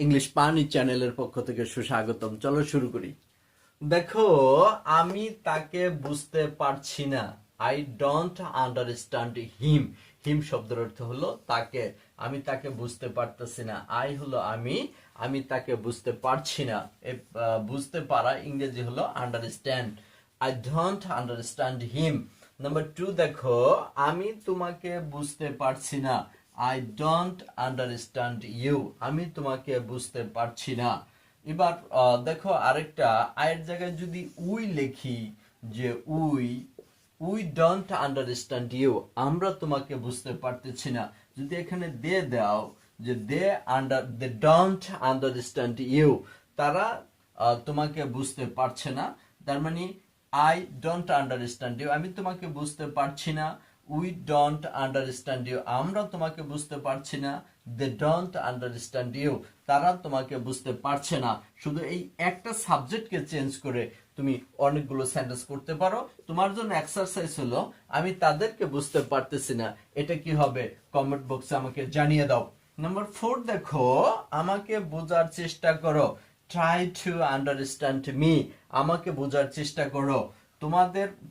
English পানি চ্যানেলের পক্ষ থেকে সুস্বাগতম। চলো শুরু করি। দেখো, আমি তাকে বুঝতে পারছি না। I don't understand him. Him শব্দের অর্থ হলো তাকে। আমি তাকে বুঝতে পারতেছি না। আই হলো আমি, আমি তাকে বুঝতে পারছি না। বুঝতে পারা ইংরেজি হলো understand. I don't understand him. Number 2 দেখো, আমি তোমাকে বুঝতে পারছি না। I don't understand you. আমি তোমাকে বুঝতে পারছি না। এবার দেখো আরেকটা, আয়ের জায়গায় যদি উই লিখি, যে we we don't understand you, আমরা তোমাকে বুঝতে পারতেছি না। যদি এখানে দে দাও, যে দে ডোন্ট আন্ডারস্ট্যান্ড ইউ, তারা তোমাকে বুঝতে পারছে না। তার মানে আই ডোন্ট আন্ডারস্ট্যান্ড ইউ, আমি তোমাকে বুঝতে পারছি না। উই ডোন্ট আন্ডারস্ট্যান্ড ইউ, আমরা তোমাকে বুঝতে পারছি না। দে ডোন্ট আন্ডারস্ট্যান্ড ইউ, তারা তোমাকে বুঝতে পারছে না। শুধু এই একটা সাবজেক্টকে চেঞ্জ করে তুমি অনেকগুলো সেন্টেন্স করতে পারো। তোমার জন্য এক্সারসাইজ হলো, আমি তাদেরকে বুঝতে পারতেছি না, এটা কি হবে কমেন্ট বক্সে আমাকে জানিয়ে দাও। নাম্বার 4 দেখো, আমাকে বোঝার চেষ্টা করো। ট্রাই টু আন্ডারস্ট্যান্ড মি, আমাকে বোঝার চেষ্টা করো।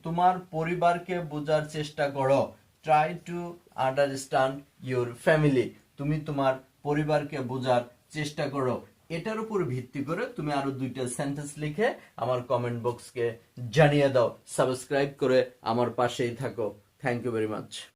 তোমার পরিবারকে বোঝার চেষ্টা করো। Try to understand your family, তুমি তোমার পরিবারকে বোঝার চেষ্টা করো। এটার উপর ভিত্তি করে তুমি আরো 2টা সেন্টেন্স লিখে আমার কমেন্ট বক্সকে জানিয়ে দাও। সাবস্ক্রাইব করে আমার পাশেই থাকো। Thank you very much.